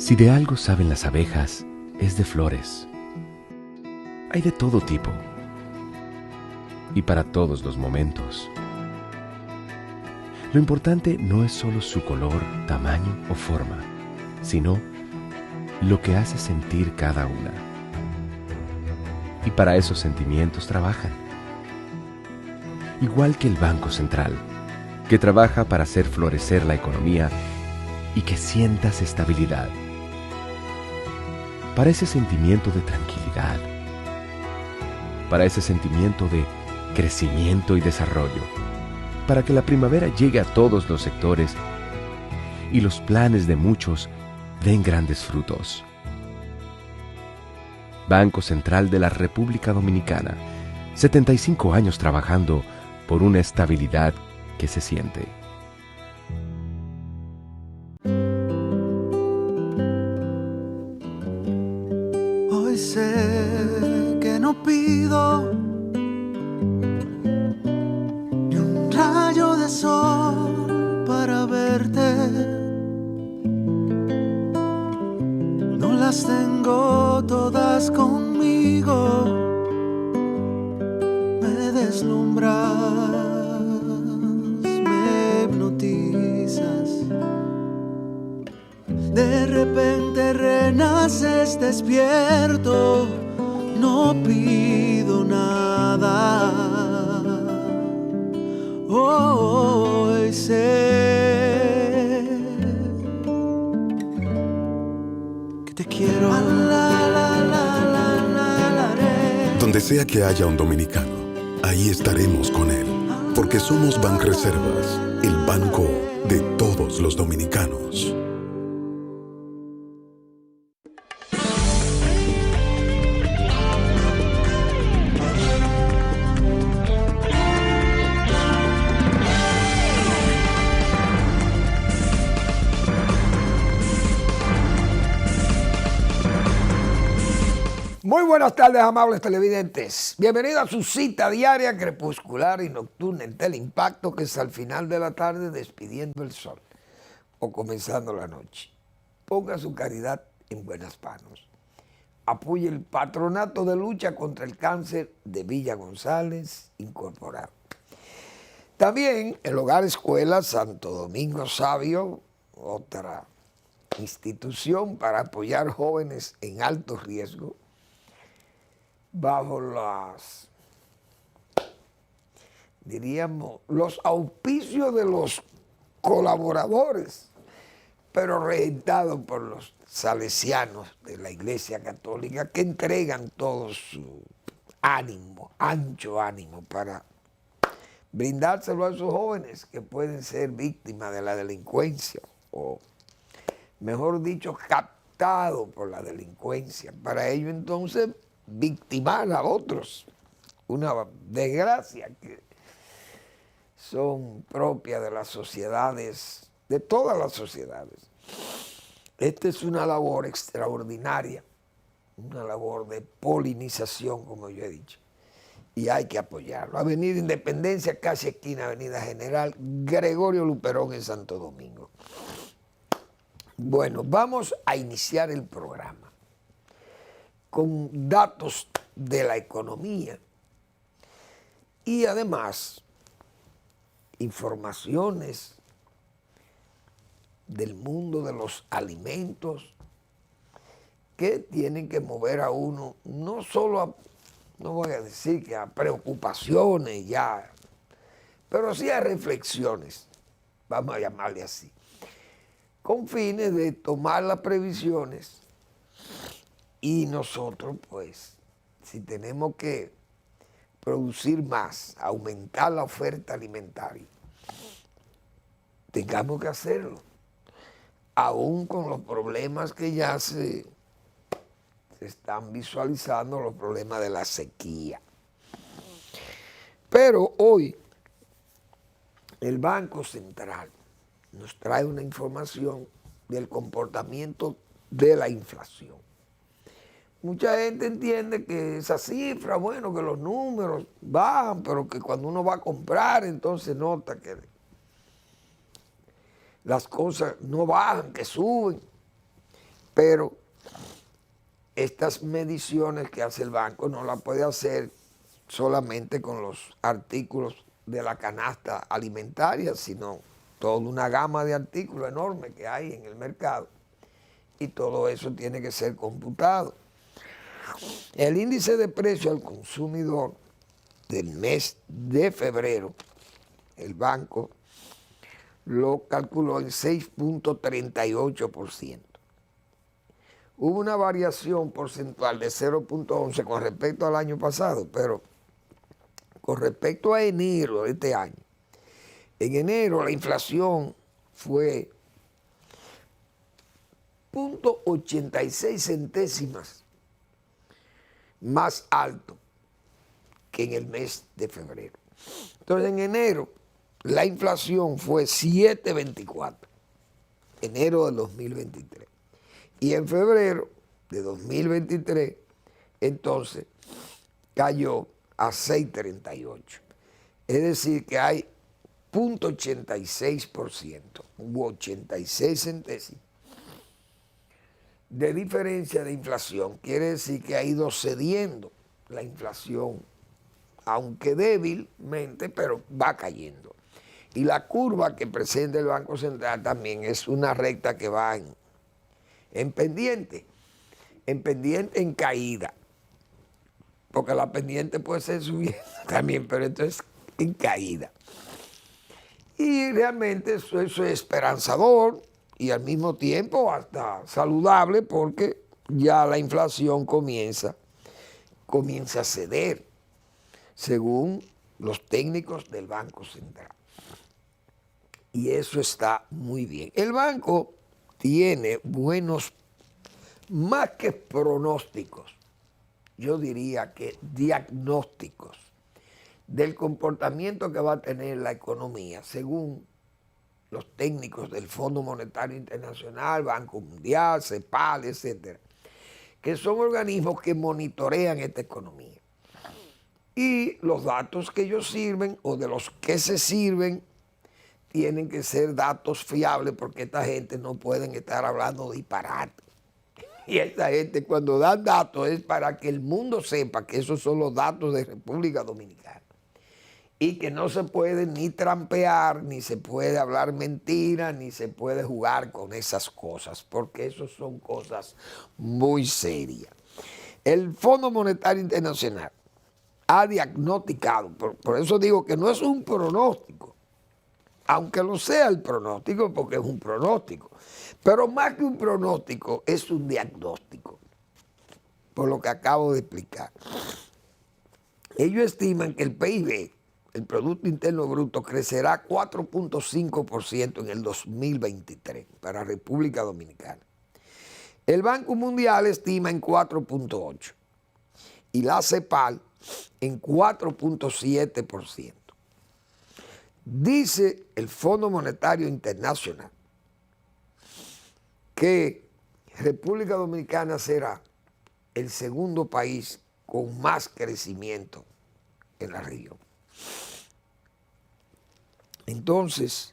Si de algo saben las abejas, es de flores. Hay de todo tipo y para todos los momentos. Lo importante no es solo su color, tamaño o forma, sino lo que hace sentir cada una. Y para esos sentimientos trabajan. Igual que el Banco Central, que trabaja para hacer florecer la economía y que sientas estabilidad. Para ese sentimiento de tranquilidad. Para ese sentimiento de crecimiento y desarrollo. Para que la primavera llegue a todos los sectores y los planes de muchos den grandes frutos. Banco Central de la República Dominicana, 75 años trabajando por una estabilidad que se siente. Hoy sé que no pido ni un rayo de sol para verte. No las tengo todas conmigo. Me deslumbras, me hipnotizas. De repente renaces despierto. No pido nada. Hoy sé que te quiero. Donde sea que haya un dominicano, ahí estaremos con él, porque somos Banreservas, el banco de todos los dominicanos. Muy buenas tardes, amables televidentes. Bienvenidos a su cita diaria, crepuscular y nocturna en Teleimpacto, que es al final de la tarde despidiendo el sol o comenzando la noche. Ponga su caridad en buenas manos. Apoye el Patronato de Lucha contra el Cáncer de Villa González Incorporado. También el Hogar Escuela Santo Domingo Sabio, otra institución para apoyar jóvenes en alto riesgo, bajo los auspicios de los colaboradores, pero regentados por los salesianos de la Iglesia Católica, que entregan todo su ánimo, ancho ánimo, para brindárselo a esos jóvenes que pueden ser víctimas de la delincuencia, o mejor dicho, captados por la delincuencia. Para ello, entonces, victimar a otros, una desgracia que son propias de las sociedades, de todas las sociedades. Esta es una labor extraordinaria, una labor de polinización, como yo he dicho, y hay que apoyarlo. Avenida Independencia, casi esquina Avenida General Gregorio Luperón en Santo Domingo. Bueno, vamos a iniciar el programa con datos de la economía y además informaciones del mundo de los alimentos que tienen que mover a uno no solo a, no voy a decir que a preocupaciones ya, pero sí a reflexiones, vamos a llamarle así, con fines de tomar las previsiones. Y nosotros, pues, si tenemos que producir más, aumentar la oferta alimentaria, tengamos que hacerlo, aún con los problemas que ya se están visualizando, los problemas de la sequía. Pero hoy, el Banco Central nos trae una información del comportamiento de la inflación. Mucha gente entiende que esa cifra, bueno, que los números bajan, pero que cuando uno va a comprar, entonces nota que las cosas no bajan, que suben. Pero estas mediciones que hace el banco no las puede hacer solamente con los artículos de la canasta alimentaria, sino toda una gama de artículos enormes que hay en el mercado, y todo eso tiene que ser computado. El índice de precio al consumidor del mes de febrero, el banco lo calculó en 6.38%. Hubo una variación porcentual de 0.11 con respecto al año pasado, pero con respecto a enero de este año, en enero la inflación fue 0.86 centésimas más alto que en el mes de febrero. Entonces en enero la inflación fue 7.24, enero del 2023. Y en febrero de 2023, entonces, cayó a 6.38. Es decir, que hay 0.86%, hubo 86 centésimos de diferencia de inflación. Quiere decir que ha ido cediendo la inflación, aunque débilmente, pero va cayendo. Y la curva que presenta el Banco Central también es una recta que va en pendiente en caída, porque la pendiente puede ser subiendo también, pero esto es en caída. Y realmente eso es esperanzador y al mismo tiempo hasta saludable, porque ya la inflación comienza a ceder, según los técnicos del Banco Central. Y eso está muy bien. El banco tiene buenos, más que pronósticos, yo diría que diagnósticos del comportamiento que va a tener la economía, según los técnicos del Fondo Monetario Internacional, Banco Mundial, CEPAL, etcétera, que son organismos que monitorean esta economía. Y los datos que ellos sirven, o de los que se sirven, tienen que ser datos fiables, porque esta gente no pueden estar hablando disparate. Y esta gente, cuando dan datos, es para que el mundo sepa que esos son los datos de República Dominicana. Y que no se puede ni trampear, ni se puede hablar mentira, ni se puede jugar con esas cosas, porque eso son cosas muy serias. El Fondo Monetario Internacional ha diagnosticado, por eso digo que no es un pronóstico, aunque lo sea el pronóstico, porque es un pronóstico, pero más que un pronóstico es un diagnóstico, por lo que acabo de explicar. Ellos estiman que el PIB, el Producto Interno Bruto, crecerá 4.5% en el 2023 para República Dominicana. El Banco Mundial estima en 4.8% y la CEPAL en 4.7%. Dice el Fondo Monetario Internacional que República Dominicana será el segundo país con más crecimiento en la región. Entonces,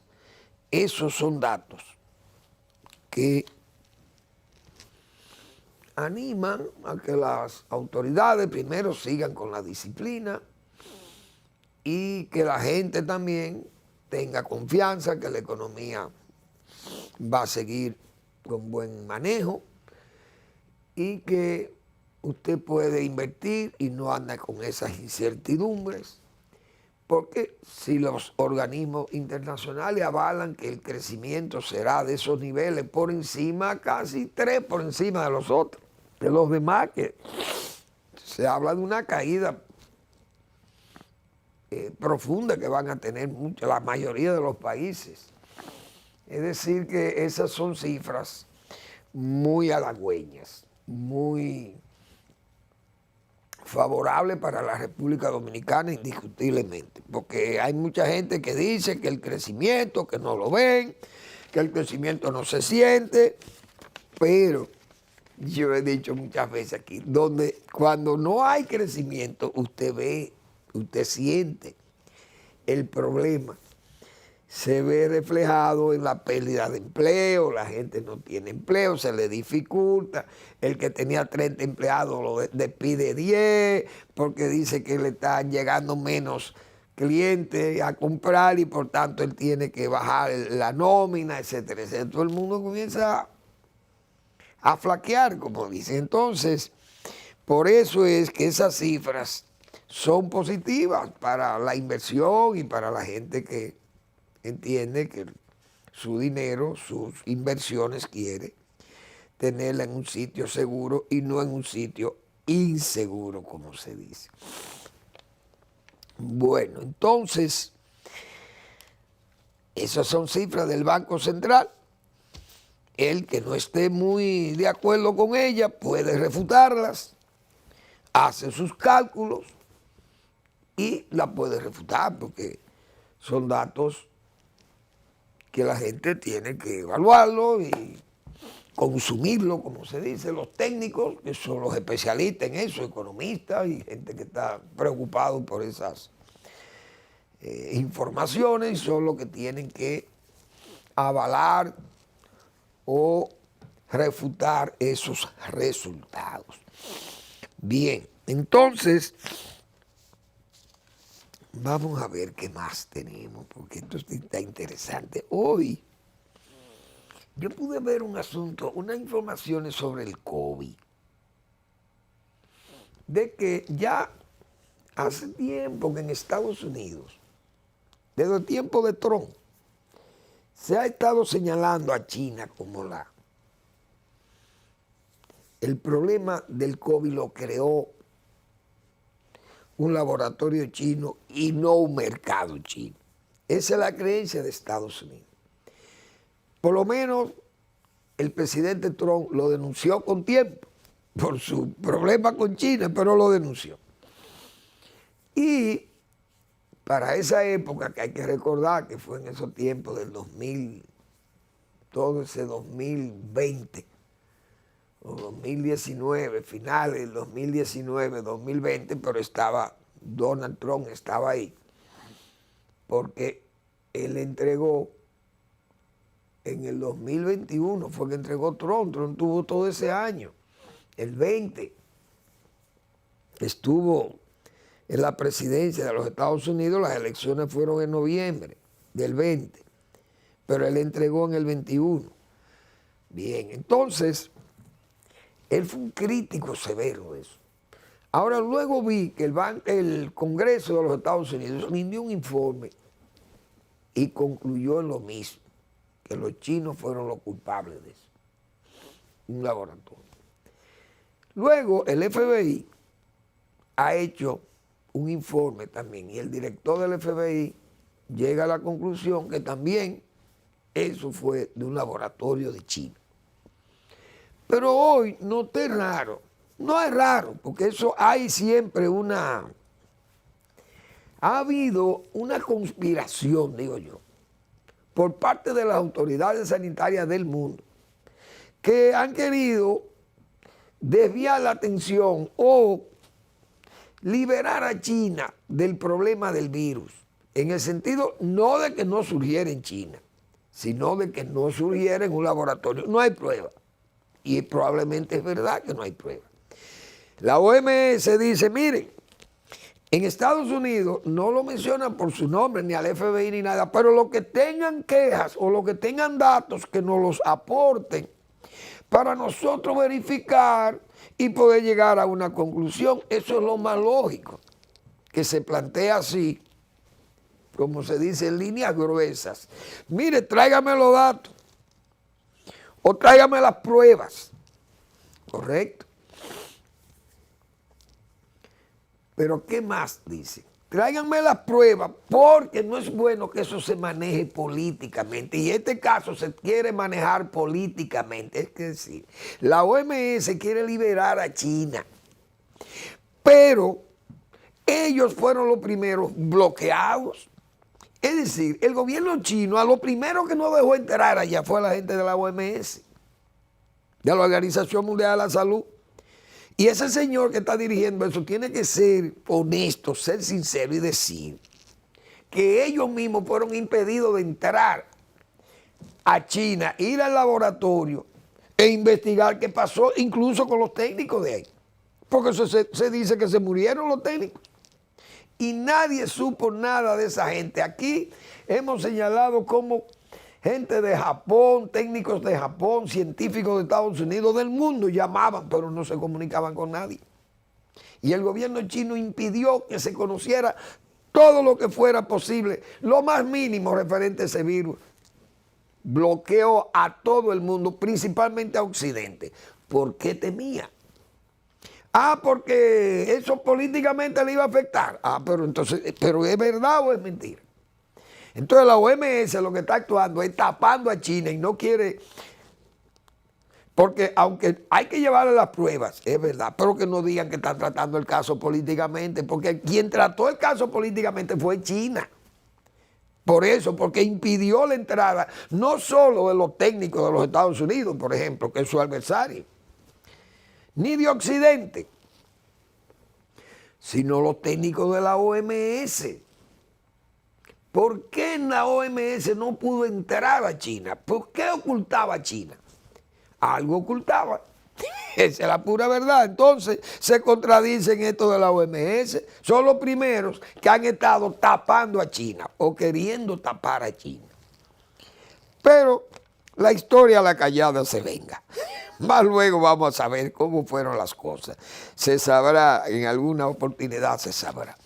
esos son datos que animan a que las autoridades primero sigan con la disciplina y que la gente también tenga confianza que la economía va a seguir con buen manejo y que usted puede invertir y no anda con esas incertidumbres, porque si los organismos internacionales avalan que el crecimiento será de esos niveles por encima, casi 3 por encima de los otros, de los demás, que se habla de una caída profunda que van a tener la mayoría de los países. Es decir, que esas son cifras muy halagüeñas, muy favorables para la República Dominicana indiscutiblemente, porque hay mucha gente que dice que el crecimiento, que no lo ven, que el crecimiento no se siente, pero yo he dicho muchas veces aquí, donde cuando no hay crecimiento, usted ve, usted siente el problema se ve reflejado en la pérdida de empleo, la gente no tiene empleo, se le dificulta, el que tenía 30 empleados lo despide 10, porque dice que le están llegando menos clientes a comprar y por tanto él tiene que bajar la nómina, etcétera, etcétera. Todo el mundo comienza a flaquear, como dice. Entonces, por eso es que esas cifras son positivas para la inversión y para la gente que entiende que su dinero, sus inversiones quiere tenerla en un sitio seguro y no en un sitio inseguro, como se dice. Bueno, entonces, esas son cifras del Banco Central. El que no esté muy de acuerdo con ella puede refutarlas, hace sus cálculos y la puede refutar porque son datos que la gente tiene que evaluarlo y consumirlo, como se dice, los técnicos, que son los especialistas en eso, economistas y gente que está preocupado por esas informaciones, son los que tienen que avalar o refutar esos resultados. Bien, entonces, vamos a ver qué más tenemos, porque esto está interesante. Hoy yo pude ver un asunto, unas informaciones sobre el COVID, de que ya hace tiempo que en Estados Unidos, desde el tiempo de Trump, se ha estado señalando a China como el problema del COVID lo creó un laboratorio chino y no un mercado chino. Esa es la creencia de Estados Unidos. Por lo menos el presidente Trump lo denunció con tiempo por su problema con China, pero lo denunció. Y para esa época, que hay que recordar que fue en esos tiempos del 2000, todo ese 2020, o 2019, finales del 2019, 2020, pero estaba, Donald Trump estaba ahí, porque él entregó, en el 2021 fue que entregó Trump tuvo todo ese año, el 20, estuvo en la presidencia de los Estados Unidos, las elecciones fueron en noviembre del 20, pero él entregó en el 21. Bien, entonces, él fue un crítico severo de eso. Ahora, luego vi que el Congreso de los Estados Unidos rindió un informe y concluyó en lo mismo, que los chinos fueron los culpables de eso, un laboratorio. Luego, el FBI ha hecho un informe también y el director del FBI llega a la conclusión que también eso fue de un laboratorio de China. Pero hoy no es raro, no es raro, porque eso hay siempre ha habido una conspiración, digo yo, por parte de las autoridades sanitarias del mundo, que han querido desviar la atención o liberar a China del problema del virus, en el sentido no de que no surgiera en China, sino de que no surgiera en un laboratorio. No hay prueba. Y probablemente es verdad que no hay prueba. La OMS dice, miren, en Estados Unidos no lo mencionan por su nombre, ni al FBI ni nada, pero los que tengan quejas o los que tengan datos que nos los aporten para nosotros verificar y poder llegar a una conclusión. Eso es lo más lógico, que se plantea así, como se dice, en líneas gruesas. Mire, tráigame los datos o tráigame las pruebas, ¿correcto? Pero ¿qué más dice? Tráiganme las pruebas porque no es bueno que eso se maneje políticamente. Y en este caso se quiere manejar políticamente. Es decir, la OMS quiere liberar a China. Pero ellos fueron los primeros bloqueados. Es decir, el gobierno chino a lo primero que no dejó entrar allá fue a la gente de la OMS, de la Organización Mundial de la Salud. Y ese señor que está dirigiendo eso tiene que ser honesto, ser sincero y decir que ellos mismos fueron impedidos de entrar a China, ir al laboratorio e investigar qué pasó, incluso con los técnicos de ahí. Porque se dice que se murieron los técnicos. Y nadie supo nada de esa gente. Aquí hemos señalado cómo gente de Japón, técnicos de Japón, científicos de Estados Unidos, del mundo, llamaban, pero no se comunicaban con nadie. Y el gobierno chino impidió que se conociera todo lo que fuera posible, lo más mínimo referente a ese virus. Bloqueó a todo el mundo, principalmente a Occidente. ¿Por qué temía? Porque eso políticamente le iba a afectar. Pero entonces, ¿pero es verdad o es mentira? Entonces la OMS lo que está actuando es tapando a China y no quiere, porque aunque hay que llevarle las pruebas, es verdad, pero que no digan que están tratando el caso políticamente, porque quien trató el caso políticamente fue China. Por eso, porque impidió la entrada no solo de los técnicos de los Estados Unidos, por ejemplo, que es su adversario, ni de Occidente, sino los técnicos de la OMS. ¿Por qué en la OMS no pudo entrar a China? ¿Por qué ocultaba a China? Algo ocultaba. Esa es la pura verdad. Entonces se contradicen esto de la OMS. Son los primeros que han estado tapando a China o queriendo tapar a China. Pero la historia a la callada se venga. Más luego vamos a saber cómo fueron las cosas. Se sabrá, en alguna oportunidad se sabrá.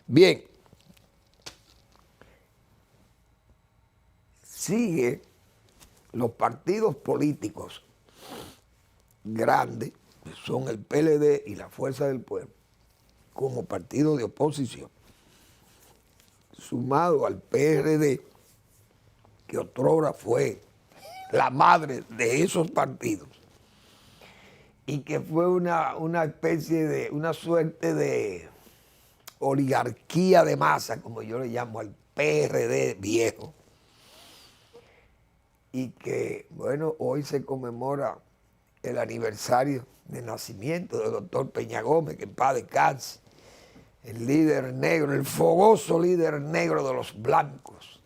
Bien. Sigue los partidos políticos grandes, que son el PLD y la Fuerza del Pueblo, como partido de oposición, sumado al PRD, que otrora fue la madre de esos partidos, y que fue una especie de, una suerte de oligarquía de masa, como yo le llamo al PRD viejo, y que, bueno, hoy se conmemora el aniversario de nacimiento del doctor Peña Gómez, que en paz descanse, el líder negro, el fogoso líder negro de los blancos,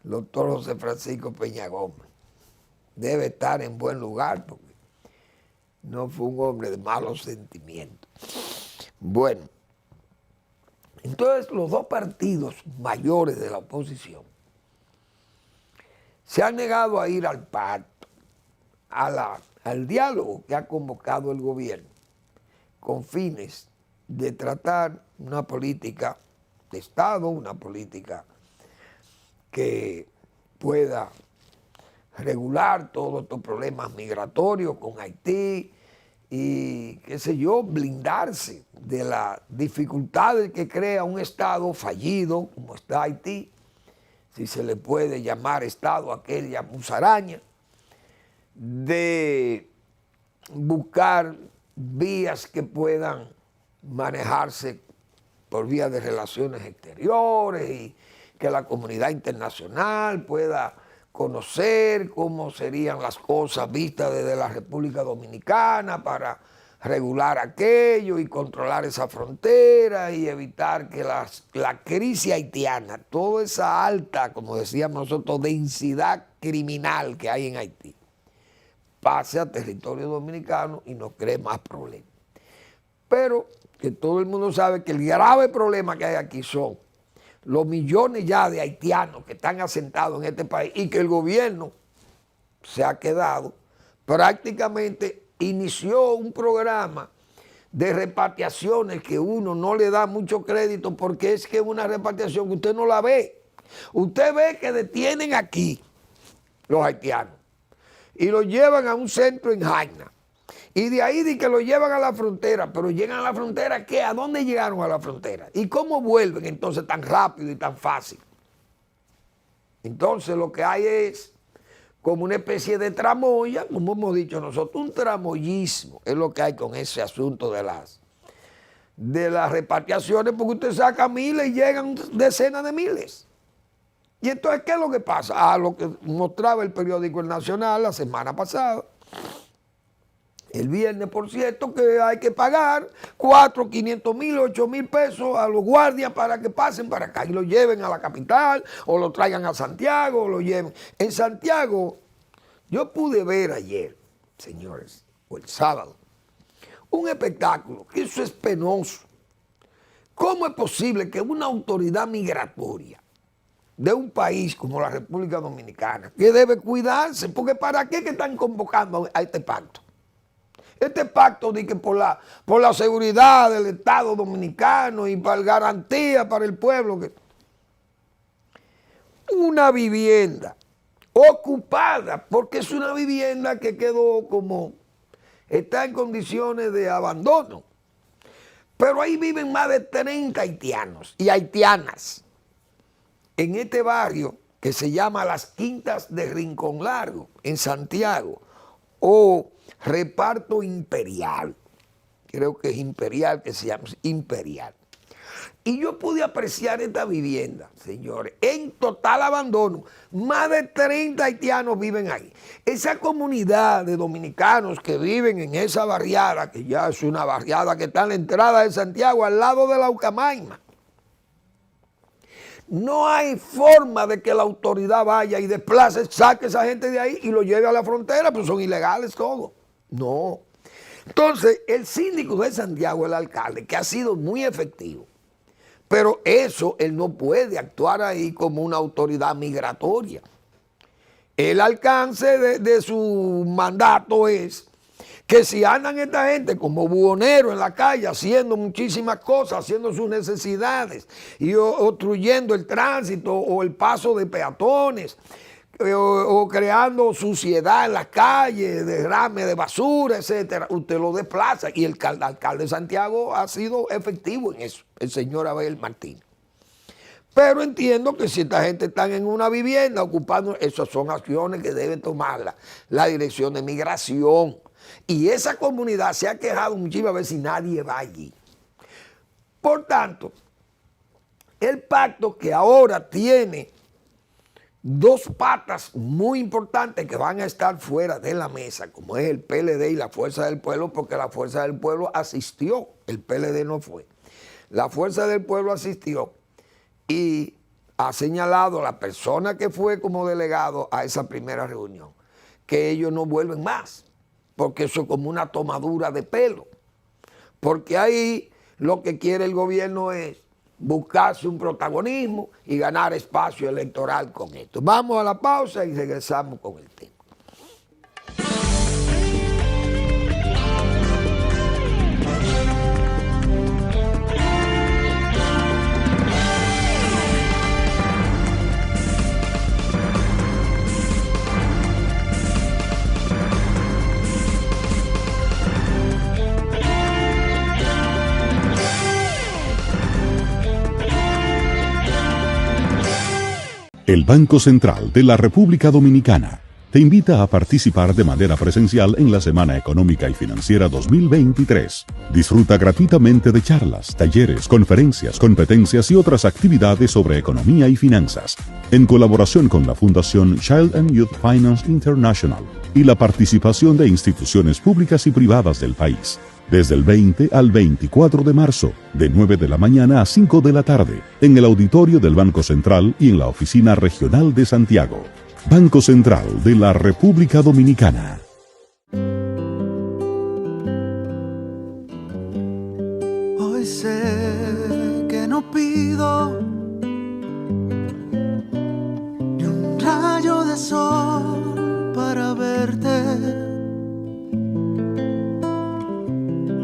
el doctor José Francisco Peña Gómez. Debe estar en buen lugar porque no fue un hombre de malos sentimientos. Bueno, entonces los dos partidos mayores de la oposición se han negado a ir al pacto, al diálogo que ha convocado el gobierno con fines de tratar una política de Estado, una política que pueda regular todos estos problemas migratorios con Haití y, qué sé yo, blindarse de las dificultades que crea un Estado fallido como está Haití, si se le puede llamar Estado a aquella musaraña, de buscar vías que puedan manejarse por vía de relaciones exteriores y que la comunidad internacional pueda conocer cómo serían las cosas vistas desde la República Dominicana para regular aquello y controlar esa frontera y evitar que la crisis haitiana, toda esa alta, como decíamos nosotros, densidad criminal que hay en Haití, pase a territorio dominicano y nos cree más problemas. Pero que todo el mundo sabe que el grave problema que hay aquí son los millones ya de haitianos que están asentados en este país y que el gobierno se ha quedado prácticamente. Inició un programa de repatriaciones que uno no le da mucho crédito porque es que es una repatriación que usted no la ve. Usted ve que detienen aquí los haitianos y los llevan a un centro en Jaina. Y de ahí de que los llevan a la frontera, pero llegan a la frontera, ¿qué? ¿A dónde llegaron a la frontera? ¿Y cómo vuelven entonces tan rápido y tan fácil? Entonces lo que hay es como una especie de tramoya, como hemos dicho nosotros, un tramoyismo es lo que hay con ese asunto de las repatriaciones, porque usted saca miles y llegan decenas de miles. Y entonces, ¿qué es lo que pasa? Lo que mostraba el periódico El Nacional la semana pasada, El viernes, por cierto, que hay que pagar 4, 500 mil, 8 mil pesos a los guardias para que pasen para acá y lo lleven a la capital o lo traigan a Santiago o lo lleven. En Santiago, yo pude ver ayer, señores, o el sábado, un espectáculo, que eso es penoso. ¿Cómo es posible que una autoridad migratoria de un país como la República Dominicana, que debe cuidarse, porque ¿para qué que están convocando a este pacto? Este pacto de que por la seguridad del Estado dominicano y para garantía para el pueblo, que una vivienda ocupada, porque es una vivienda que quedó como, está en condiciones de abandono, pero ahí viven más de 30 haitianos y haitianas en este barrio que se llama Las Quintas de Rincón Largo, en Santiago, o Reparto Imperial, creo que es Imperial, que se llama Imperial. Y yo pude apreciar esta vivienda, señores, en total abandono. Más de 30 haitianos viven ahí. Esa comunidad de dominicanos que viven en esa barriada, que ya es una barriada que está en la entrada de Santiago, al lado de la Ucamaima. No hay forma de que la autoridad vaya y desplace, saque a esa gente de ahí y lo lleve a la frontera, pues son ilegales todos. No. Entonces, el síndico de Santiago, el alcalde, que ha sido muy efectivo, pero eso, él no puede actuar ahí como una autoridad migratoria. El alcance de su mandato es que si andan esta gente como buhoneros en la calle haciendo muchísimas cosas, haciendo sus necesidades y obstruyendo el tránsito o el paso de peatones, o creando suciedad en las calles, derrame de basura, etcétera, usted lo desplaza. Y el alcalde de Santiago ha sido efectivo en eso, el señor Abel Martínez. Pero entiendo que si esta gente está en una vivienda ocupando, esas son acciones que debe tomar la Dirección de Migración. Y esa comunidad se ha quejado muchísimas veces y nadie va allí. Por tanto, el pacto que ahora tiene dos patas muy importantes que van a estar fuera de la mesa, como es el PLD y la Fuerza del Pueblo, porque la Fuerza del Pueblo asistió, el PLD no fue. La Fuerza del Pueblo asistió y ha señalado a la persona que fue como delegado a esa primera reunión que ellos no vuelven más, porque eso es como una tomadura de pelo, porque ahí lo que quiere el gobierno es buscarse un protagonismo y ganar espacio electoral con esto. Vamos a la pausa y regresamos con el tema. El Banco Central de la República Dominicana te invita a participar de manera presencial en la Semana Económica y Financiera 2023. Disfruta gratuitamente de charlas, talleres, conferencias, competencias y otras actividades sobre economía y finanzas, en colaboración con la Fundación Child and Youth Finance International y la participación de instituciones públicas y privadas del país. Desde el 20 al 24 de marzo, de 9 de la mañana a 5 de la tarde, en el auditorio del Banco Central y en la Oficina Regional de Santiago. Banco Central de la República Dominicana. Hoy sé que no pido ni un rayo de sol para verte.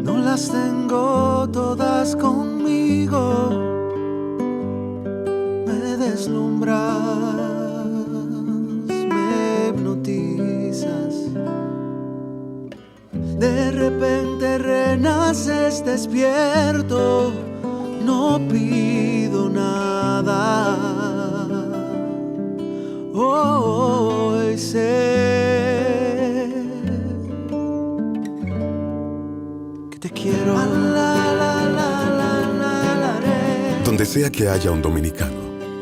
No las tengo todas conmigo, me deslumbras, me hipnotizas. De repente renaces despierto, no pido nada. Hoy sé que te quiero. Donde sea que haya un dominicano,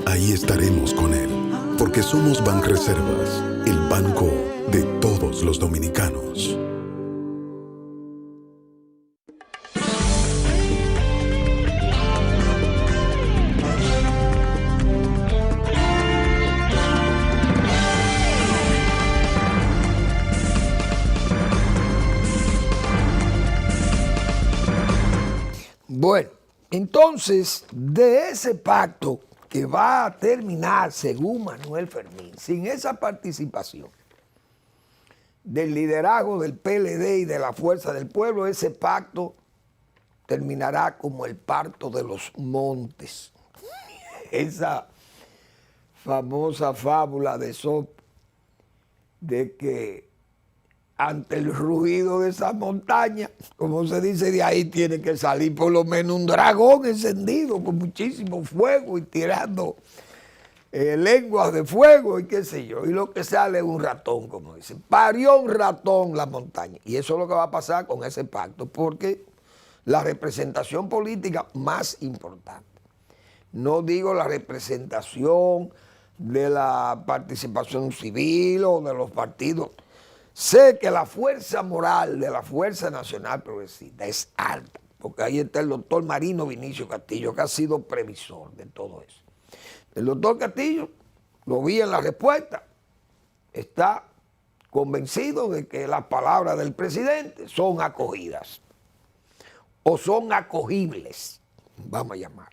ahí estaremos con él, porque somos Banreservas, el banco de todos los dominicanos. Entonces, de ese pacto que va a terminar, según Manuel Fermín, sin esa participación del liderazgo del PLD y de la Fuerza del Pueblo, ese pacto terminará como el parto de los montes. Esa famosa fábula de Esopo, de que ante el ruido de esa montaña, como se dice, de ahí tiene que salir por lo menos un dragón encendido con muchísimo fuego y tirando lenguas de fuego y qué sé yo, y lo que sale es un ratón, como dicen. Parió un ratón la montaña. Y eso es lo que va a pasar con ese pacto, porque la representación política más importante, no digo la representación de la participación civil o de los partidos, sé que la fuerza moral de la Fuerza Nacional Progresista es alta, porque ahí está el doctor Marino Vinicio Castillo, que ha sido previsor de todo eso. El doctor Castillo, lo vi en la respuesta, está convencido de que las palabras del presidente son acogidas o son acogibles, vamos a llamar.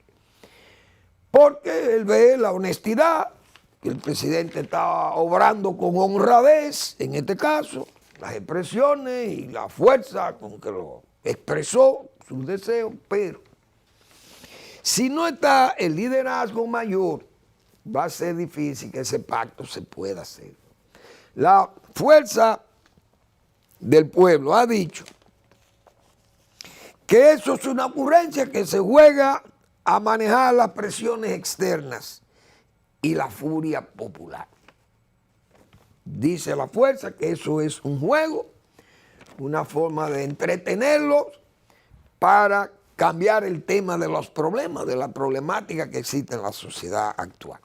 Porque él ve la honestidad, que el presidente está obrando con honradez, en este caso, las expresiones y la fuerza con que lo expresó, sus deseos, pero si no está el liderazgo mayor, va a ser difícil que ese pacto se pueda hacer. La Fuerza del Pueblo ha dicho que eso es una ocurrencia que se juega a manejar las presiones externas y la furia popular. Dice la Fuerza que eso es un juego, una forma de entretenerlos para cambiar el tema de los problemas, de la problemática que existe en la sociedad actual.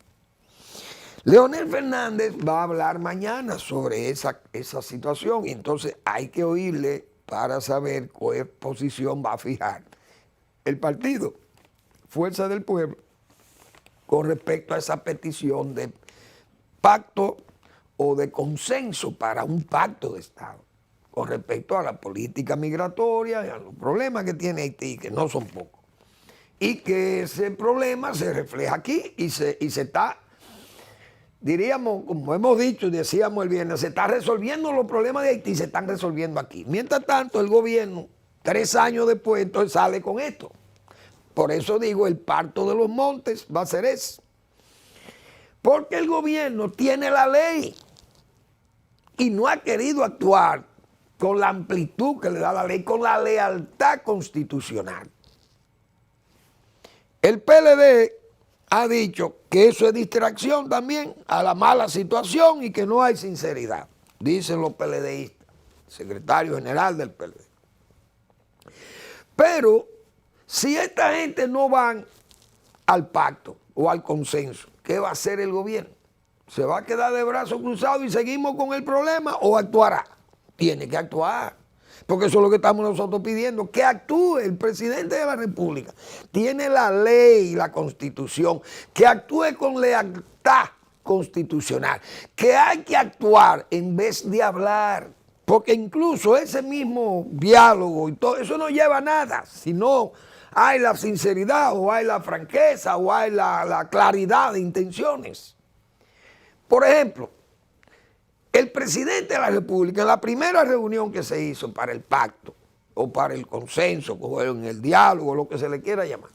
Leonel Fernández va a hablar mañana sobre esa situación y entonces hay que oírle para saber qué posición va a fijar el partido Fuerza del Pueblo con respecto a esa petición de pacto o de consenso para un pacto de Estado con respecto a la política migratoria y a los problemas que tiene Haití, que no son pocos. Y que ese problema se refleja aquí y se está, diríamos, como hemos dicho y decíamos el viernes, se está resolviendo los problemas de Haití, se están resolviendo aquí. Mientras tanto, el gobierno, 3 años después, entonces sale con esto. Por eso digo, el parto de los montes va a ser ese. Porque el gobierno tiene la ley y no ha querido actuar con la amplitud que le da la ley, con la lealtad constitucional. El PLD ha dicho que eso es distracción también a la mala situación y que no hay sinceridad, dicen los PLDistas, secretario general del PLD. Pero si esta gente no van al pacto o al consenso, ¿qué va a hacer el gobierno? ¿Se va a quedar de brazos cruzados y seguimos con el problema o actuará? Tiene que actuar, porque eso es lo que estamos nosotros pidiendo, que actúe el presidente de la República. Tiene la ley y la Constitución, que actúe con lealtad constitucional, que hay que actuar en vez de hablar, porque incluso ese mismo diálogo y todo eso no lleva a nada, sino hay la sinceridad o hay la franqueza o hay la claridad de intenciones. Por ejemplo, el presidente de la República, en la primera reunión que se hizo para el pacto o para el consenso, o en el diálogo, lo que se le quiera llamar,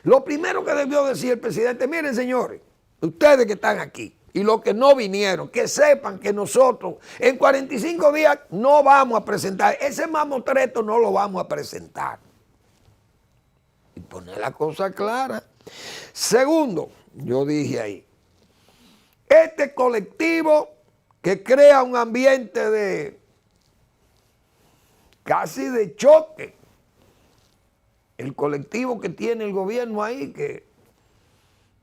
lo primero que debió decir el presidente, miren señores, ustedes que están aquí y los que no vinieron, que sepan que nosotros en 45 días no vamos a presentar, ese mamotreto no lo vamos a presentar. Y poner la cosa clara. Segundo, yo dije ahí, este colectivo que crea un ambiente de casi de choque, el colectivo que tiene el gobierno ahí, que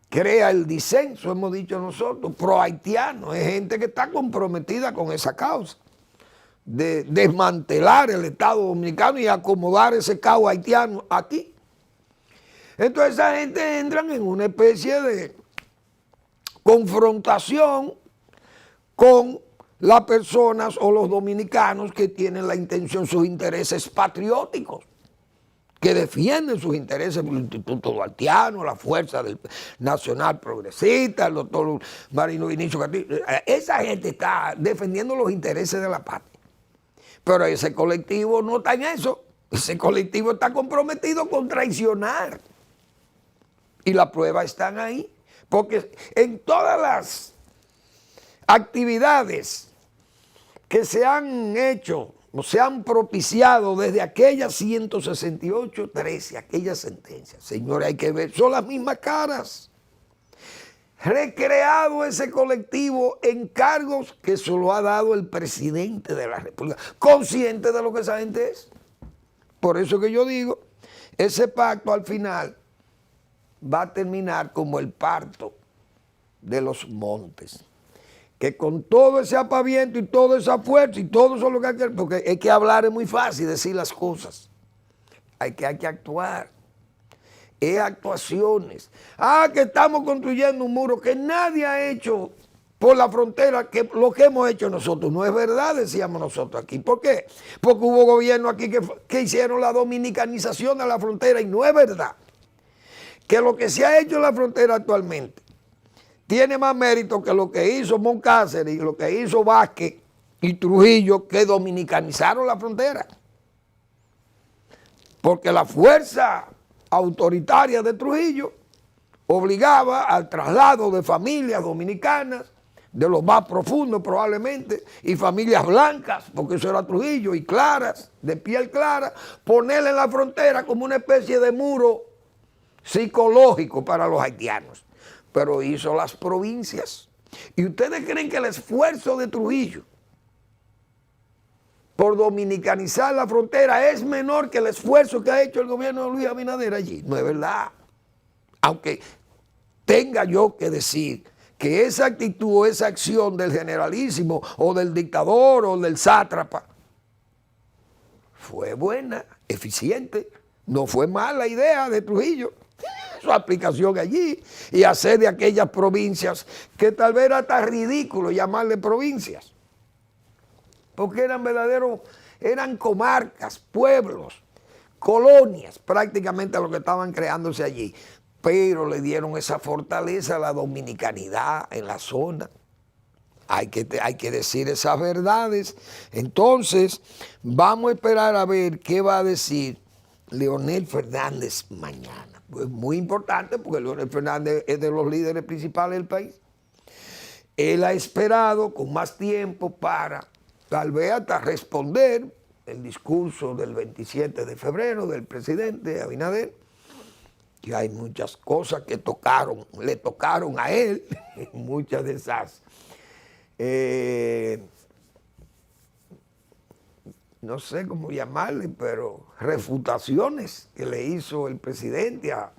crea el disenso, hemos dicho nosotros, pro-haitiano, es gente que está comprometida con esa causa, de desmantelar el Estado Dominicano y acomodar ese caos haitiano aquí. Entonces esa gente entra en una especie de confrontación con las personas o los dominicanos que tienen la intención, sus intereses patrióticos. que defienden sus intereses por el Instituto Duartiano, la Fuerza del Nacional Progresista, el doctor Marino Vinicio Castillo. Esa gente está defendiendo los intereses de la patria. Pero ese colectivo no está en eso. Ese colectivo está comprometido con traicionar. Y las pruebas están ahí. Porque en todas las actividades que se han hecho o se han propiciado desde aquella 168-13, aquella sentencia, señores, hay que ver, son las mismas caras. Recreado ese colectivo en cargos que se lo ha dado el presidente de la República, consciente de lo que esa gente es. Por eso que yo digo, ese pacto al final va a terminar como el parto de los montes. Que con todo ese apaviento y toda esa fuerza y todo eso lo que hay que hacer, porque es que hablar es muy fácil, decir las cosas. Hay que actuar. Es actuaciones. Que estamos construyendo un muro que nadie ha hecho por la frontera, que lo que hemos hecho nosotros. No es verdad, decíamos nosotros aquí. ¿Por qué? Porque hubo gobiernos aquí que hicieron la dominicanización de la frontera y no es verdad. Que lo que se ha hecho en la frontera actualmente tiene más mérito que lo que hizo Moncácer y lo que hizo Vázquez y Trujillo, que dominicanizaron la frontera. Porque la fuerza autoritaria de Trujillo obligaba al traslado de familias dominicanas, de los más profundos probablemente, y familias blancas, porque eso era Trujillo, y claras, de piel clara, ponerle en la frontera como una especie de muro psicológico para los haitianos. Pero hizo las provincias. ¿Y ustedes creen que el esfuerzo de Trujillo por dominicanizar la frontera es menor que el esfuerzo que ha hecho el gobierno de Luis Abinader allí? No es verdad. Aunque tenga yo que decir que esa actitud o esa acción del generalísimo o del dictador o del sátrapa fue buena, eficiente, no fue mala idea de Trujillo. Su aplicación allí y hacer de aquellas provincias que tal vez era hasta ridículo llamarle provincias, porque eran comarcas, pueblos, colonias, prácticamente lo que estaban creándose allí, pero le dieron esa fortaleza a la dominicanidad en la zona. Hay que decir esas verdades. Entonces, vamos a esperar a ver qué va a decir Leonel Fernández mañana. Pues muy importante porque Leonel Fernández es de los líderes principales del país. Él ha esperado con más tiempo para tal vez hasta responder el discurso del 27 de febrero del presidente Abinader, que hay muchas cosas que le tocaron a él, muchas de esas no sé cómo llamarle, pero refutaciones que le hizo el presidente a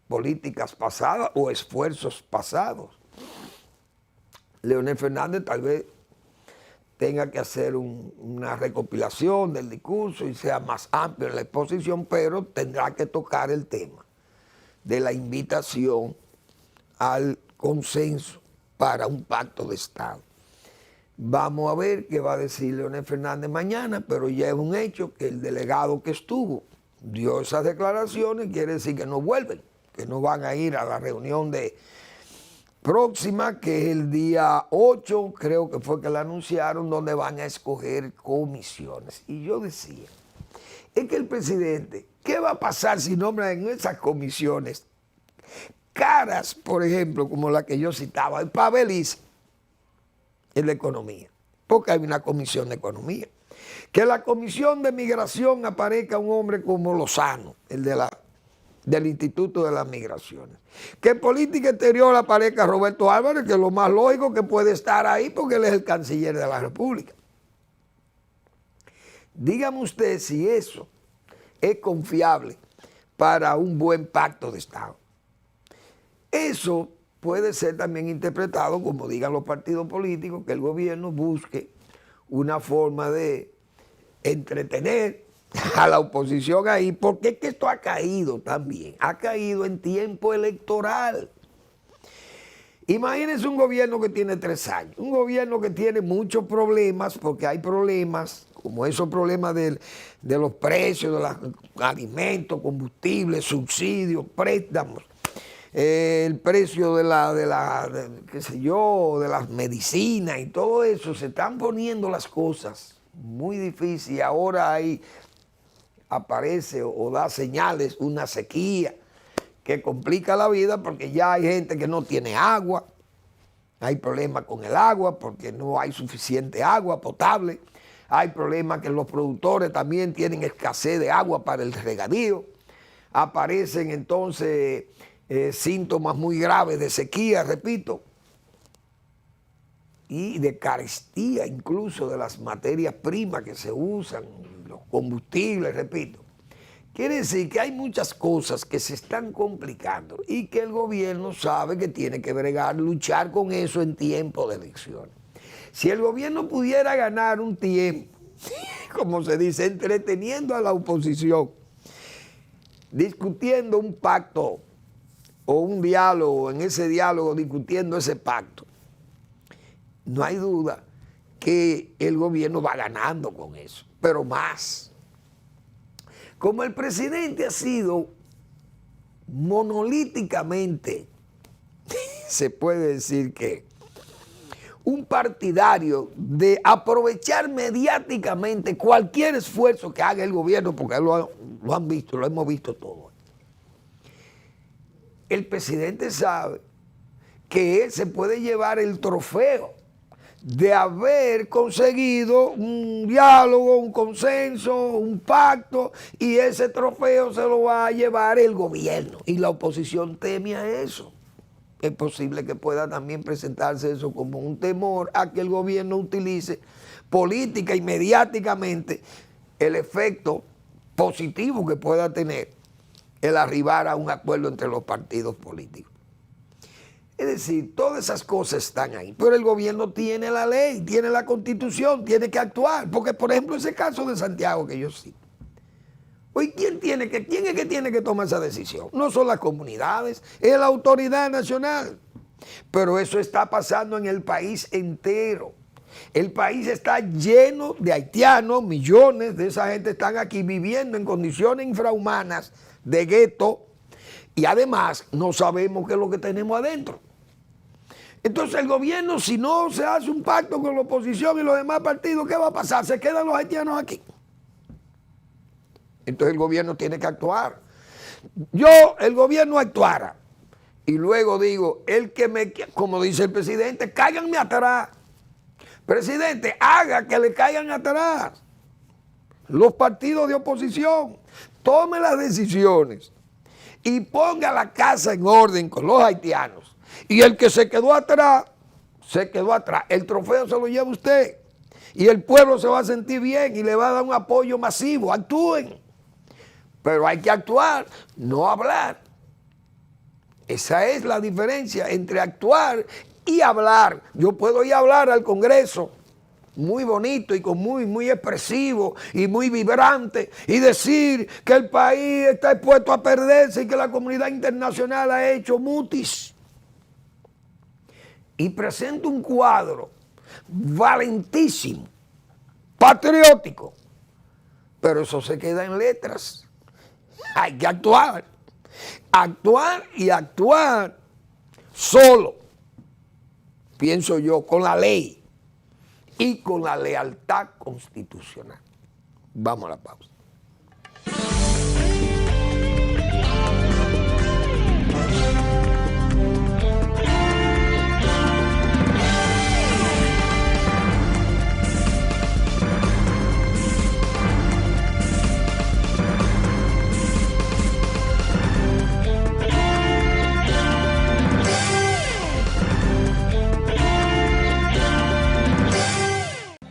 políticas pasadas o esfuerzos pasados. Leonel Fernández tal vez tenga que hacer una recopilación del discurso y sea más amplio en la exposición, pero tendrá que tocar el tema de la invitación al consenso para un pacto de Estado. Vamos a ver qué va a decir Leonel Fernández mañana, pero ya es un hecho que el delegado que estuvo dio esas declaraciones, quiere decir que no vuelven, que no van a ir a la reunión próxima, que es el día 8, creo que fue que la anunciaron, donde van a escoger comisiones. Y yo decía, es que el presidente, ¿qué va a pasar si nombran en esas comisiones caras, por ejemplo, como la que yo citaba, el Paveliz, en la economía? Porque hay una comisión de economía. Que la comisión de migración aparezca un hombre como Lozano, el del Instituto de las Migraciones. Que en política exterior aparezca Roberto Álvarez, que es lo más lógico que puede estar ahí porque él es el canciller de la República. Dígame usted si eso es confiable para un buen pacto de Estado. Eso puede ser también interpretado, como digan los partidos políticos, que el gobierno busque una forma de entretener a la oposición ahí, porque es que esto ha caído también, ha caído en tiempo electoral. Imagínense un gobierno que tiene 3 años, un gobierno que tiene muchos problemas, porque hay problemas, como esos problemas de los precios de los alimentos, combustibles, subsidios, préstamos, el precio de las medicinas y todo eso. Se están poniendo las cosas muy difíciles. Ahora aparece o da señales una sequía que complica la vida, porque ya hay gente que no tiene agua, hay problemas con el agua porque no hay suficiente agua potable, hay problemas que los productores también tienen escasez de agua para el regadío, aparecen entonces síntomas muy graves de sequía, repito, y de carestía incluso de las materias primas que se usan, los combustibles, repito. Quiere decir que hay muchas cosas que se están complicando y que el gobierno sabe que tiene que bregar, luchar con eso en tiempo de elecciones. Si el gobierno pudiera ganar un tiempo, como se dice, entreteniendo a la oposición, discutiendo un pacto o un diálogo, en ese diálogo discutiendo ese pacto, no hay duda que el gobierno va ganando con eso, pero más. Como el presidente ha sido monolíticamente, se puede decir que un partidario de aprovechar mediáticamente cualquier esfuerzo que haga el gobierno, porque lo han visto, lo hemos visto todo. El presidente sabe que él se puede llevar el trofeo de haber conseguido un diálogo, un consenso, un pacto, y ese trofeo se lo va a llevar el gobierno. Y la oposición teme a eso. Es posible que pueda también presentarse eso como un temor a que el gobierno utilice política y mediáticamente el efecto positivo que pueda tener el arribar a un acuerdo entre los partidos políticos. Es decir, todas esas cosas están ahí, pero el gobierno tiene la ley, tiene la Constitución, tiene que actuar, porque por ejemplo ese caso de Santiago que yo cito, hoy ¿quién es que tiene que tomar esa decisión? No son las comunidades, es la autoridad nacional, pero eso está pasando en el país entero. El país está lleno de haitianos, millones de esa gente están aquí viviendo en condiciones infrahumanas de gueto, y además no sabemos qué es lo que tenemos adentro. Entonces el gobierno, si no se hace un pacto con la oposición y los demás partidos, ¿qué va a pasar? Se quedan los haitianos aquí. Entonces el gobierno tiene que actuar. El gobierno actuara, y luego digo, como dice el presidente, cáiganme atrás. Presidente, haga que le caigan atrás los partidos de oposición, tome las decisiones y ponga la casa en orden con los haitianos. Y el que se quedó atrás, se quedó atrás. El trofeo se lo lleva usted. Y el pueblo se va a sentir bien y le va a dar un apoyo masivo. Actúen. Pero hay que actuar, no hablar. Esa es la diferencia entre actuar y hablar. Yo puedo ir a hablar al Congreso, muy bonito y muy expresivo y muy vibrante, y decir que el país está expuesto a perderse y que la comunidad internacional ha hecho mutis. Y presento un cuadro valentísimo, patriótico, pero eso se queda en letras. Hay que actuar, actuar y actuar solo, pienso yo, con la ley y con la lealtad constitucional. Vamos a la pausa.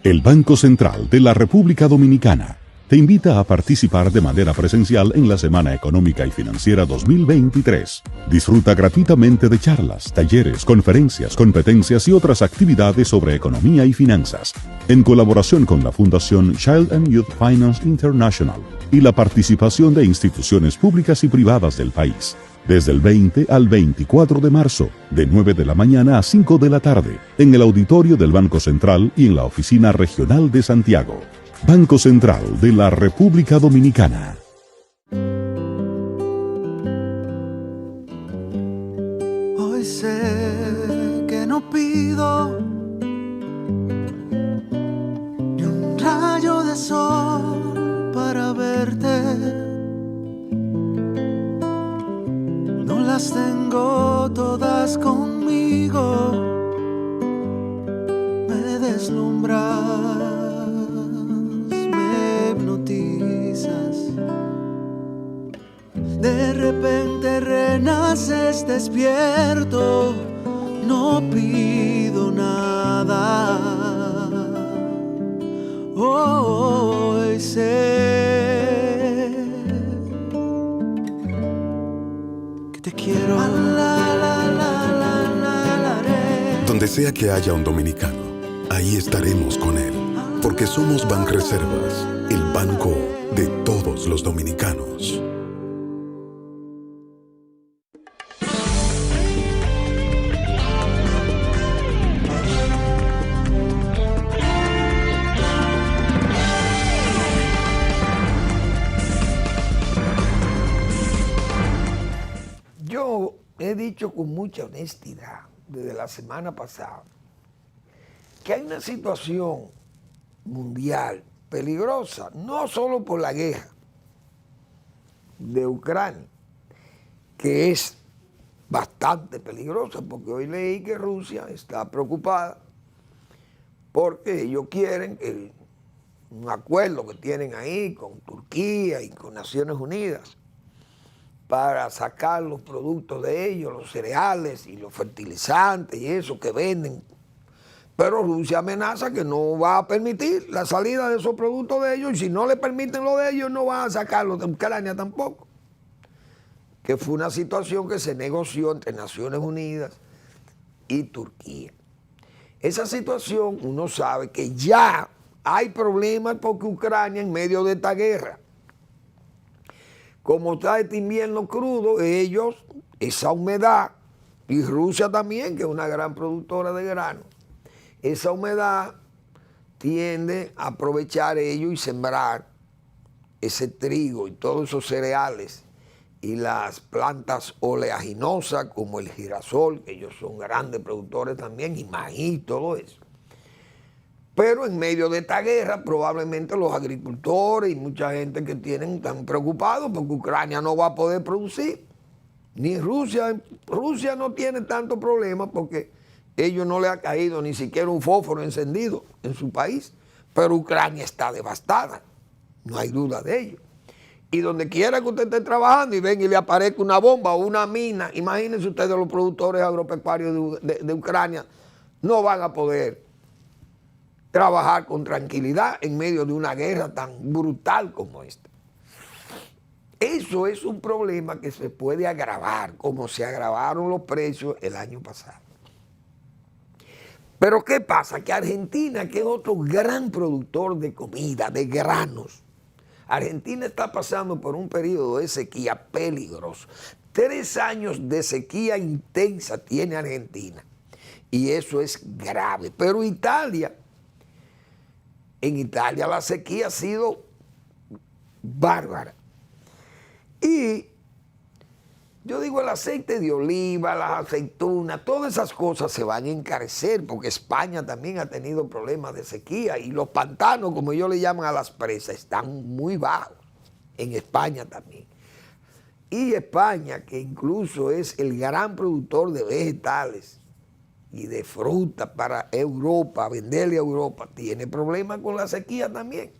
El Banco Central de la República Dominicana te invita a participar de manera presencial en la Semana Económica y Financiera 2023. Disfruta gratuitamente de charlas, talleres, conferencias, competencias y otras actividades sobre economía y finanzas, en colaboración con la Fundación Child and Youth Finance International y la participación de instituciones públicas y privadas del país. desde el 20 al 24 de marzo, de 9 de la mañana a 5 de la tarde, en el auditorio del Banco Central y en la Oficina Regional de Santiago. Banco Central de la República Dominicana. Hoy sé que no pido ni un rayo de sol para verte. No las tengo todas conmigo. Me deslumbras, me hipnotizas. De repente renaces despierto, no pido nada. Hoy sé que te quiero. Donde sea que haya un dominicano, ahí estaremos con él, porque somos Banreservas, el banco de todos los dominicanos. Yo he dicho con mucha honestidad desde la semana pasada que hay una situación mundial peligrosa, no solo por la guerra de Ucrania, que es bastante peligrosa, porque hoy leí que Rusia está preocupada porque ellos quieren que un acuerdo que tienen ahí con Turquía y con Naciones Unidas para sacar los productos de ellos, los cereales y los fertilizantes y eso que venden. Pero Rusia amenaza que no va a permitir la salida de esos productos de ellos, y si no le permiten lo de ellos, no van a sacarlos de Ucrania tampoco. Que fue una situación que se negoció entre Naciones Unidas y Turquía. Esa situación, uno sabe que ya hay problemas porque Ucrania, en medio de esta guerra, como está este invierno crudo, ellos, esa humedad, y Rusia también, que es una gran productora de grano, esa humedad tiende a aprovechar ellos y sembrar ese trigo y todos esos cereales y las plantas oleaginosas como el girasol, que ellos son grandes productores también, y maíz, todo eso. Pero en medio de esta guerra, probablemente los agricultores y mucha gente que están preocupados porque Ucrania no va a poder producir. Ni Rusia. Rusia no tiene tanto problema porque ellos no le ha caído ni siquiera un fósforo encendido en su país. Pero Ucrania está devastada, no hay duda de ello. Y donde quiera que usted esté trabajando y venga y le aparezca una bomba o una mina, imagínense ustedes, los productores agropecuarios de Ucrania no van a poder trabajar con tranquilidad en medio de una guerra tan brutal como esta. Eso es un problema que se puede agravar, como se agravaron los precios el año pasado. Pero ¿qué pasa? Que Argentina, que es otro gran productor de comida, de granos, Argentina está pasando por un periodo de sequía peligroso. 3 años de sequía intensa tiene Argentina, y eso es grave. Pero Italia, en Italia la sequía ha sido bárbara. Y yo digo, el aceite de oliva, las aceitunas, todas esas cosas se van a encarecer porque España también ha tenido problemas de sequía y los pantanos, como ellos le llaman a las presas, están muy bajos en España también. Y España, que incluso es el gran productor de vegetales y de fruta para Europa, venderle a Europa, tiene problemas con la sequía también.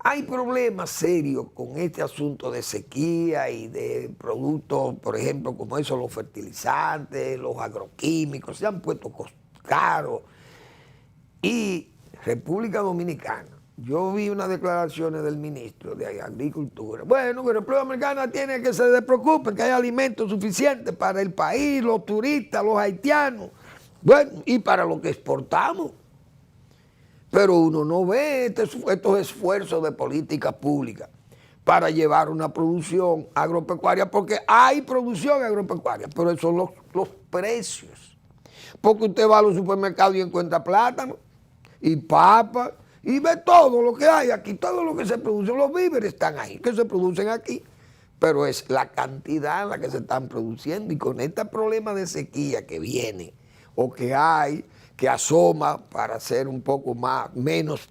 Hay problemas serios con este asunto de sequía y de productos, por ejemplo, como eso, los fertilizantes, los agroquímicos, se han puesto caros. Y República Dominicana, yo vi unas declaraciones del ministro de Agricultura. Bueno, que República Dominicana tiene que se despreocupen, que hay alimentos suficientes para el país, los turistas, los haitianos, bueno, y para lo que exportamos. Pero uno no ve estos esfuerzos de política pública para llevar una producción agropecuaria, porque hay producción agropecuaria, pero esos son los precios. Porque usted va a los supermercados y encuentra plátano y papa y ve todo lo que hay aquí, todo lo que se produce, los víveres están ahí, que se producen aquí, pero es la cantidad en la que se están produciendo, y con este problema de sequía que viene o que hay, que asoma, para ser un poco menos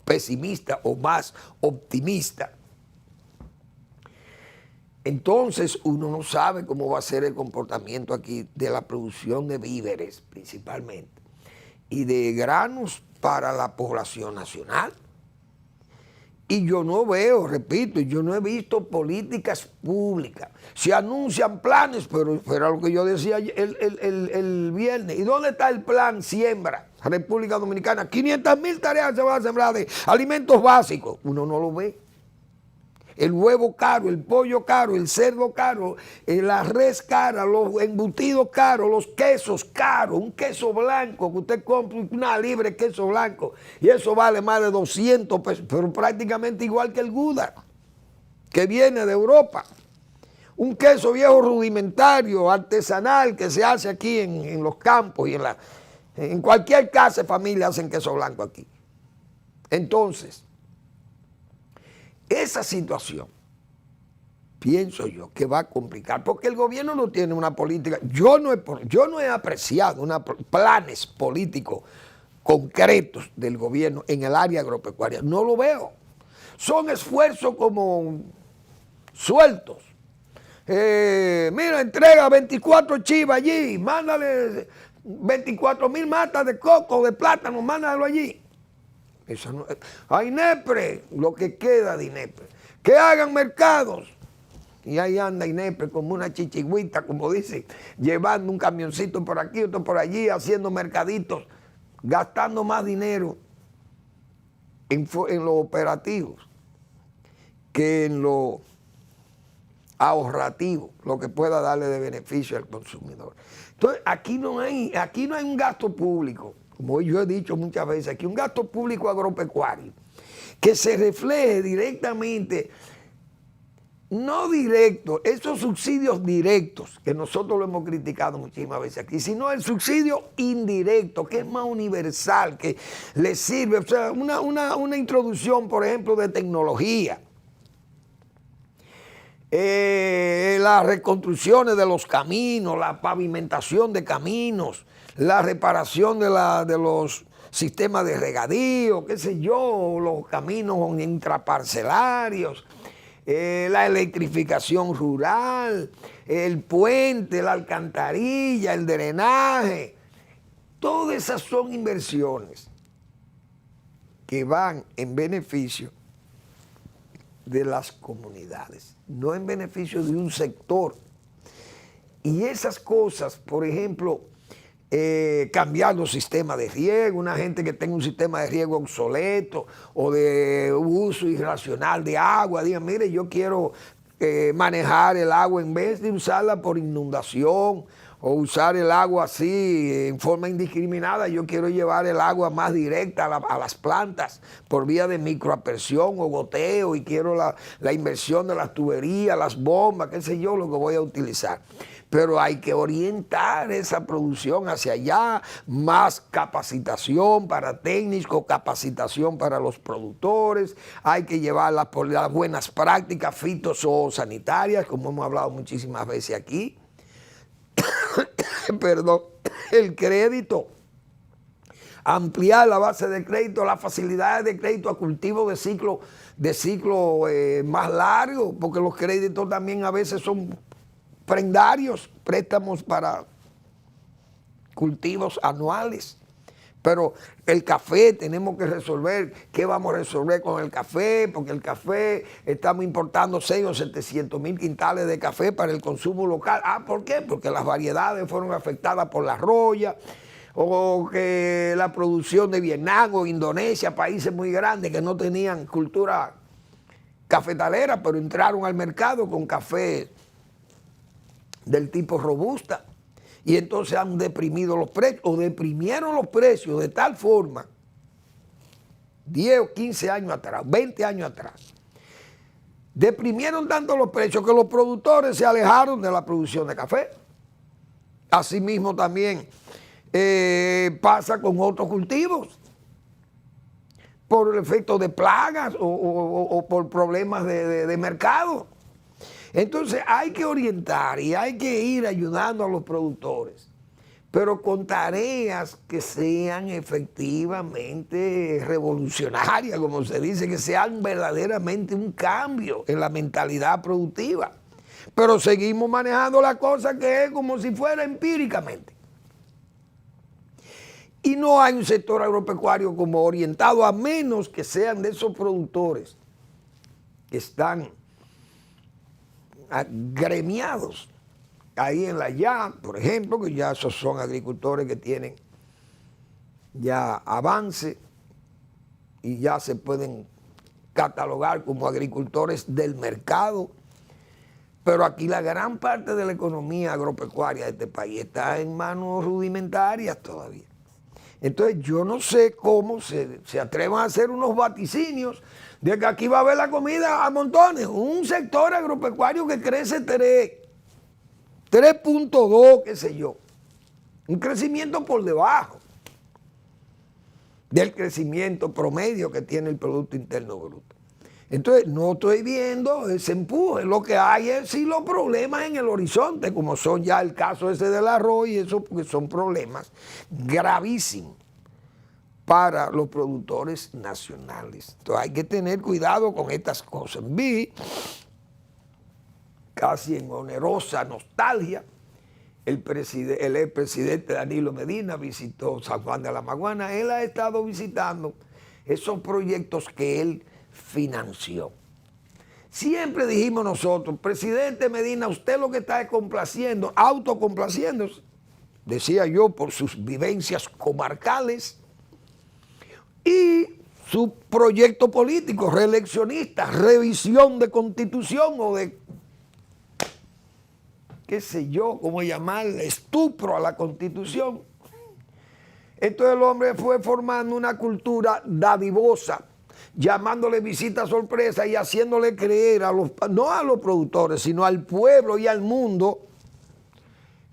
pesimista o más optimista, entonces uno no sabe cómo va a ser el comportamiento aquí de la producción de víveres principalmente y de granos para la población nacional. Y yo no veo, repito, yo no he visto políticas públicas. Se anuncian planes, pero era lo que yo decía el viernes. ¿Y dónde está el plan Siembra? República Dominicana, 500,000 tareas se van a sembrar de alimentos básicos. Uno no lo ve. El huevo caro, el pollo caro, el cerdo caro, la res cara, los embutidos caros, los quesos caros, un queso blanco que usted compra una libra de queso blanco y eso vale más de 200 pesos, pero prácticamente igual que el Gouda, que viene de Europa. Un queso viejo rudimentario, artesanal, que se hace aquí en los campos y en cualquier casa de familia hacen queso blanco aquí. Entonces, esa situación, pienso yo, que va a complicar, porque el gobierno no tiene una política. Yo no he apreciado planes políticos concretos del gobierno en el área agropecuaria. No lo veo. Son esfuerzos como sueltos. Mira, entrega 24 chivas allí, mándale 24,000 matas de coco, de plátano, mándalo allí. Eso no, a INEPRE, lo que queda de INEPRE, que hagan mercados. Y ahí anda INEPRE como una chichigüita, como dice, llevando un camioncito por aquí, otro por allí, haciendo mercaditos, gastando más dinero en los operativos que en lo ahorrativo, lo que pueda darle de beneficio al consumidor. Entonces, aquí no hay un gasto público, como yo he dicho muchas veces, aquí un gasto público agropecuario que se refleje directamente, no directo, esos subsidios directos, que nosotros lo hemos criticado muchísimas veces aquí, sino el subsidio indirecto, que es más universal, que le sirve, o sea, una introducción, por ejemplo, de tecnología, las reconstrucciones de los caminos, la pavimentación de caminos, la reparación de los sistemas de regadío, qué sé yo, los caminos intraparcelarios, la electrificación rural, el puente, la alcantarilla, el drenaje. Todas esas son inversiones que van en beneficio de las comunidades, no en beneficio de un sector. Y esas cosas, por ejemplo, cambiar los sistemas de riego, una gente que tenga un sistema de riego obsoleto o de uso irracional de agua, diga, mire, yo quiero manejar el agua en vez de usarla por inundación o usar el agua así en forma indiscriminada, yo quiero llevar el agua más directa a las plantas por vía de microaspersión o goteo, y quiero la inversión de las tuberías, las bombas, qué sé yo, lo que voy a utilizar. Pero hay que orientar esa producción hacia allá, más capacitación para técnicos, capacitación para los productores, hay que llevarlas por las buenas prácticas fitosanitarias, como hemos hablado muchísimas veces aquí. Perdón, el crédito, ampliar la base de crédito, las facilidades de crédito a cultivos de ciclo más largo, porque los créditos también a veces son prendarios, préstamos para cultivos anuales. Pero el café tenemos que resolver, ¿qué vamos a resolver con el café? Porque el café, estamos importando 600 o 700,000 quintales de café para el consumo local. ¿Por qué? Porque las variedades fueron afectadas por la roya, o que la producción de Vietnam o Indonesia, países muy grandes que no tenían cultura cafetalera, pero entraron al mercado con café del tipo robusta. Y entonces han deprimido los precios, o deprimieron los precios de tal forma, 10 o 15 años atrás, 20 años atrás, Deprimieron tanto los precios que los productores se alejaron de la producción de café. Asimismo también pasa con otros cultivos, por el efecto de plagas o por problemas de mercado. Entonces hay que orientar y hay que ir ayudando a los productores, pero con tareas que sean efectivamente revolucionarias, como se dice, que sean verdaderamente un cambio en la mentalidad productiva. Pero seguimos manejando la cosa que es como si fuera empíricamente. Y no hay un sector agropecuario como orientado, a menos que sean de esos productores que están agremiados ahí en la YA, por ejemplo, que ya esos son agricultores que tienen ya avance y ya se pueden catalogar como agricultores del mercado. Pero aquí la gran parte de la economía agropecuaria de este país está en manos rudimentarias todavía. Entonces yo no sé cómo se atrevan a hacer unos vaticinios de que aquí va a haber la comida a montones. Un sector agropecuario que crece 3.2, qué sé yo. Un crecimiento por debajo del crecimiento promedio que tiene el Producto Interno Bruto. Entonces no estoy viendo ese empuje. Lo que hay es sí los problemas en el horizonte, como son ya el caso ese del arroz y eso, porque son problemas gravísimos para los productores nacionales. Entonces hay que tener cuidado con estas cosas. Vi, casi en onerosa nostalgia, el expresidente Danilo Medina visitó San Juan de la Maguana. Él ha estado visitando esos proyectos que él financió. Siempre dijimos nosotros, presidente Medina, usted lo que está es complaciendo, autocomplaciéndose, decía yo, por sus vivencias comarcales y su proyecto político reeleccionista, revisión de constitución o de, qué sé yo, cómo llamarle, estupro a la constitución. Entonces el hombre fue formando una cultura dadivosa, llamándole visita sorpresa y haciéndole creer no a los productores, sino al pueblo y al mundo,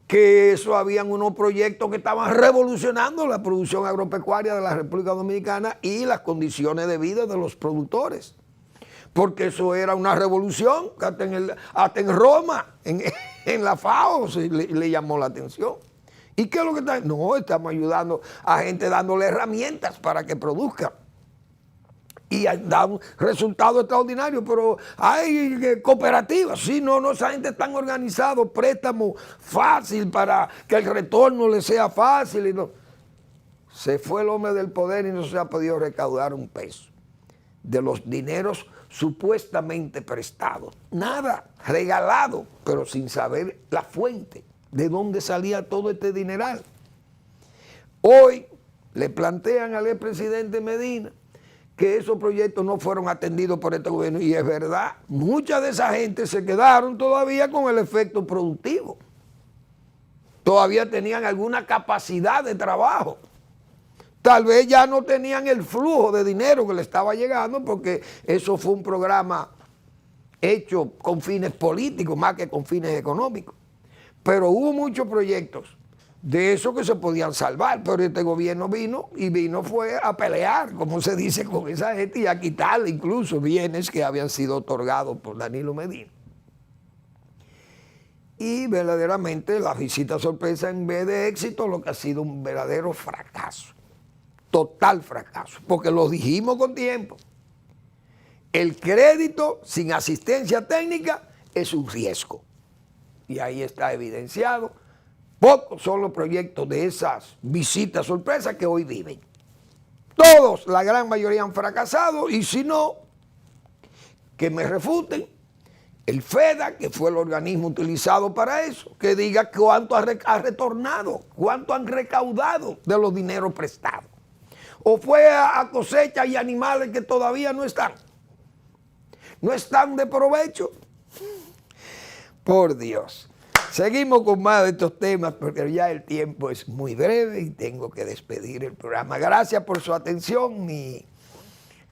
que eso habían unos proyectos que estaban revolucionando la producción agropecuaria de la República Dominicana y las condiciones de vida de los productores. Porque eso era una revolución que hasta en Roma, en la FAO le llamó la atención. ¿Y qué es lo que está? No, estamos ayudando a gente dándole herramientas para que produzcan. Y da un resultado extraordinario, pero hay cooperativas, sí, no, esa gente está organizada, préstamo fácil para que el retorno le sea fácil. Y no. Se fue el hombre del poder y no se ha podido recaudar un peso de los dineros supuestamente prestados. Nada, regalado, pero sin saber la fuente, de dónde salía todo este dineral. Hoy le plantean al expresidente Medina que esos proyectos no fueron atendidos por este gobierno, y es verdad, mucha de esa gente se quedaron todavía con el efecto productivo, todavía tenían alguna capacidad de trabajo, tal vez ya no tenían el flujo de dinero que le estaba llegando, porque eso fue un programa hecho con fines políticos más que con fines económicos, pero hubo muchos proyectos de eso que se podían salvar, pero este gobierno vino fue a pelear, como se dice, con esa gente y a quitarle incluso bienes que habían sido otorgados por Danilo Medina. Y verdaderamente la visita sorpresa, en vez de éxito, lo que ha sido un verdadero fracaso, total fracaso, porque lo dijimos con tiempo. El crédito sin asistencia técnica es un riesgo, y ahí está evidenciado. Pocos son los proyectos de esas visitas sorpresas que hoy viven. Todos, la gran mayoría han fracasado, y si no, que me refuten el FEDA, que fue el organismo utilizado para eso, que diga cuánto ha retornado, cuánto han recaudado de los dineros prestados. O fue a cosechas y animales que todavía no están de provecho. Por Dios. Seguimos con más de estos temas porque ya el tiempo es muy breve y tengo que despedir el programa. Gracias por su atención. Mi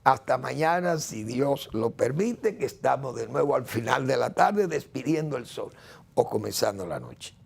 Hasta mañana, si Dios lo permite, que estamos de nuevo al final de la tarde despidiendo el sol o comenzando la noche.